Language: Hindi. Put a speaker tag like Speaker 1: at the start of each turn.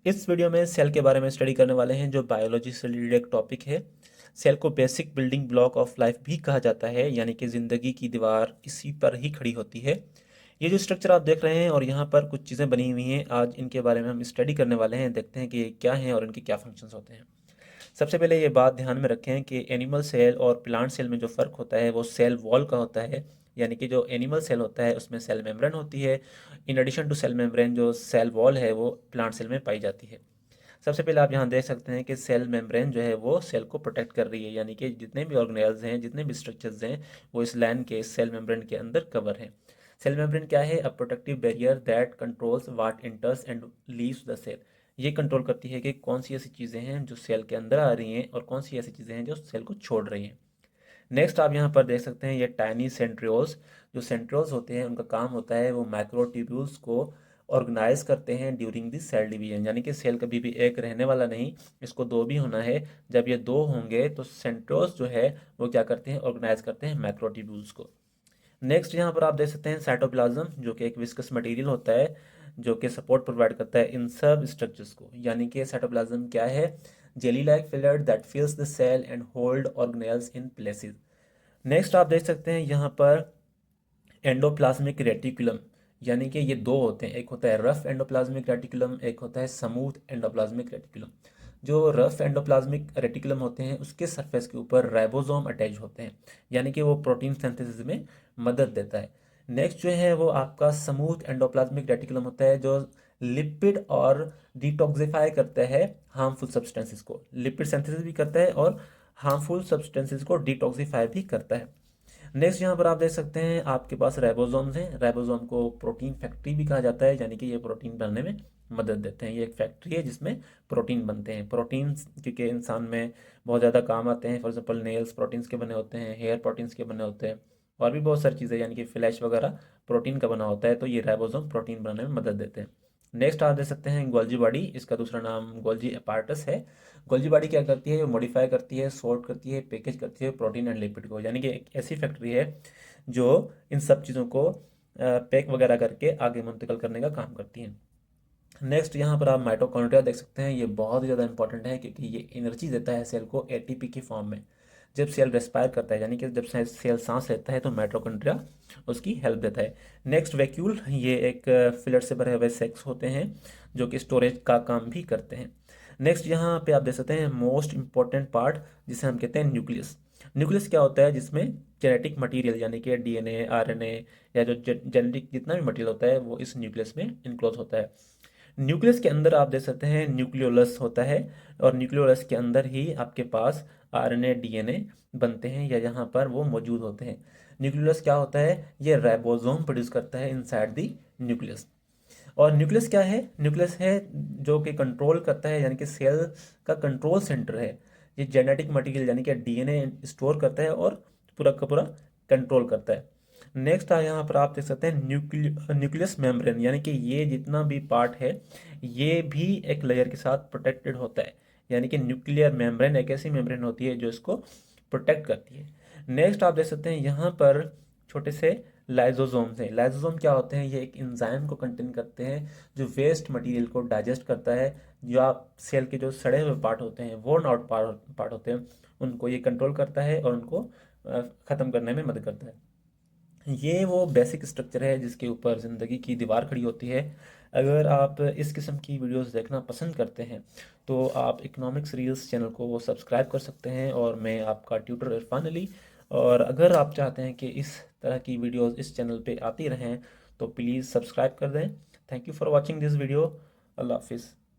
Speaker 1: इस वीडियो में सेल के बारे में स्टडी करने वाले हैं, जो बायोलॉजी से रिलेटेड एक टॉपिक है। सेल को basic building block of life भी कहा जाता है, यानी कि ज़िंदगी की दीवार इसी पर ही खड़ी होती है। ये जो स्ट्रक्चर आप देख रहे हैं और यहाँ पर कुछ चीज़ें बनी हुई हैं, आज इनके बारे में हम स्टडी करने वाले हैं। देखते हैं कि ये क्या हैं और इनके क्या फंक्शंस होते हैं। सबसे पहले ये बात ध्यान में रखें कि एनिमल सेल और प्लांट सेल में जो फ़र्क होता है वो सेल वॉल का होता है। यानी कि जो एनिमल सेल होता है उसमें सेल मेम्ब्रेन होती है। In addition to cell membrane जो सेल वॉल है वो प्लांट सेल में पाई जाती है। सबसे पहले आप यहाँ देख सकते हैं कि सेल मेम्ब्रेन जो है वो सेल को प्रोटेक्ट कर रही है, यानी कि जितने भी ऑर्गेनेल्स हैं, जितने भी स्ट्रक्चर्स हैं, वो इस लाइन के सेल मेम्ब्रेन के अंदर कवर हैं। सेल मेम्ब्रेन क्या है? A protective barrier that controls what enters and leaves the cell. ये कंट्रोल करती है कि कौन सी ऐसी चीज़ें हैं जो सेल के अंदर आ रही हैं और कौन सी ऐसी चीज़ें हैं जो सेल को छोड़ रही हैं। नेक्स्ट आप यहाँ पर देख सकते हैं ये टाइनी सेंट्रियोल्स। जो सेंट्रियोल्स होते हैं उनका काम होता है वो माइक्रोट्यूब्यूल्स को ऑर्गेनाइज करते हैं ड्यूरिंग द सेल डिवीजन। यानी कि सेल कभी भी एक रहने वाला नहीं, इसको दो भी होना है। जब ये दो होंगे तो सेंट्रियोल्स जो है वो क्या करते हैं? ऑर्गेनाइज करते हैं माइक्रोट्यूब्यूल्स को। नेक्स्ट यहाँ पर आप देख सकते हैं साइटोप्लाज्म, जो कि एक विस्कस मटेरियल होता है जो कि सपोर्ट प्रोवाइड करता है इन सब स्ट्रक्चर्स को। यानी कि साइटोप्लाज्म क्या है? Jelly like filler that fills the cell and hold organelles in places. Next आप देख सकते हैं यहाँ पर एंडोप्लाज्मिक रेटिकुलम। यानी कि ये दो होते हैं, एक होता है रफ एंडोप्लाज्मिक रेटिकुलम, एक होता है स्मूथ एंडोप्लाज्मिक रेटिकुलम। जो रफ एंडोप्लाज्मिक रेटिकुलम होते हैं उसके सरफेस के ऊपर राइबोसोम अटैच होते हैं, यानी कि वो प्रोटीन सिंथेसिस में मदद देता है। नेक्स्ट जो है वो आपका स्मूथ एंडोप्लाज्मिक रेटिकुलम होता है, जो लिपिड और डिटॉक्सिफाई करता है हार्मफुल सब्सटेंसेस को। लिपिड सिंथेसिस भी करता है और हार्मफुल सब्सटेंसेस को डिटॉक्सिफाई भी करता है। नेक्स्ट यहाँ पर आप देख सकते हैं आपके पास राइबोसोम्स हैं। राइबोसोम को प्रोटीन फैक्ट्री भी कहा जाता है, यानी कि ये प्रोटीन बनने में मदद देते हैं। ये एक फैक्ट्री है जिसमें प्रोटीन बनते हैं। प्रोटीन क्योंकि इंसान में बहुत ज़्यादा काम आते हैं। फॉर एग्जाम्पल नेल्स प्रोटीन्स के बने होते हैं, हेयर प्रोटीन्स के बने होते हैं, और भी बहुत सारी चीज़ें, यानी कि फ्लैश वगैरह प्रोटीन का बना होता है। तो ये राइबोसोम प्रोटीन बनाने में मदद देते हैं। नेक्स्ट आप देख सकते हैं गोल्जी बॉडी, इसका दूसरा नाम गोल्जी अपार्टस है। गोल्जी बॉडी क्या करती है? मॉडिफाई करती है, सॉर्ट करती है, पैकेज करती है प्रोटीन एंड लिपिड को। यानी कि एक ऐसी फैक्ट्री है जो इन सब चीज़ों को पैक वगैरह करके आगे मुंतकिल करने का काम करती है। नेक्स्ट यहाँ पर आप माइटोकॉन्ड्रिया देख सकते हैं। ये बहुत ही ज़्यादा इंपॉर्टेंट है क्योंकि ये एनर्जी देता है सेल को एटीपी की फॉर्म में। जब सेल रेस्पायर करता है, यानी कि जब सेल सांस लेता है, तो माइटोकॉन्ड्रिया उसकी हेल्प देता है। नेक्स्ट वैक्यूल, ये एक फिलर से भरे हुए सेक्स होते हैं जो कि स्टोरेज का काम भी करते हैं। नेक्स्ट यहाँ पे आप देख सकते हैं मोस्ट इंपॉर्टेंट पार्ट, जिसे हम कहते हैं न्यूक्लियस। न्यूक्लियस क्या होता है? जिसमें जेनेटिक मटेरियल यानी कि डीएनए, आरएनए या जो जेनेटिक जितना भी मटेरियल होता है वो इस न्यूक्लियस में इनक्लोज होता है। न्यूक्लियस के अंदर आप देख सकते हैं न्यूक्लियोलस होता है, और न्यूक्लियोलस के अंदर ही आपके पास आरएनए, डीएनए बनते हैं या यहाँ पर वो मौजूद होते हैं। न्यूक्लियोलस क्या होता है? ये राइबोसोम प्रोड्यूस करता है इनसाइड द न्यूक्लियस। और न्यूक्लियस क्या है? न्यूक्लियस है जो कि कंट्रोल करता है, यानी कि सेल का कंट्रोल सेंटर है। ये जेनेटिक मटेरियल यानी कि डीएनए स्टोर करता है और पूरा का पूरा कंट्रोल करता है। नेक्स्ट यहाँ पर आप देख सकते हैं न्यूक्लियस मेम्ब्रेन, यानी कि ये जितना भी पार्ट है ये भी एक लेयर के साथ प्रोटेक्टेड होता है। यानी कि न्यूक्लियर मेम्ब्रेन एक ऐसी मेम्ब्रेन होती है जो इसको प्रोटेक्ट करती है। नेक्स्ट आप देख सकते हैं यहाँ पर छोटे से लाइजोसोम्स हैं। लाइजोसोम क्या होते हैं? ये एक एंजाइम को कंटेन करते हैं जो वेस्ट मटेरियल को डाइजेस्ट करता है। जो आप सेल के जो सड़े हुए पार्ट होते हैं, वर्न आउट पार्ट होते हैं, उनको ये कंट्रोल करता है और उनको ख़त्म करने में मदद करता है। ये वो बेसिक स्ट्रक्चर है जिसके ऊपर ज़िंदगी की दीवार खड़ी होती है। अगर आप इस किस्म की वीडियोस देखना पसंद करते हैं तो आप इकोनॉमिक्स रील्स चैनल को वो सब्सक्राइब कर सकते हैं, और मैं आपका ट्यूटर इरफान अली। और अगर आप चाहते हैं कि इस तरह की वीडियोस इस चैनल पे आती रहें तो प्लीज़ सब्सक्राइब कर दें। Thank you for watching this video. अल्लाह हाफिज़।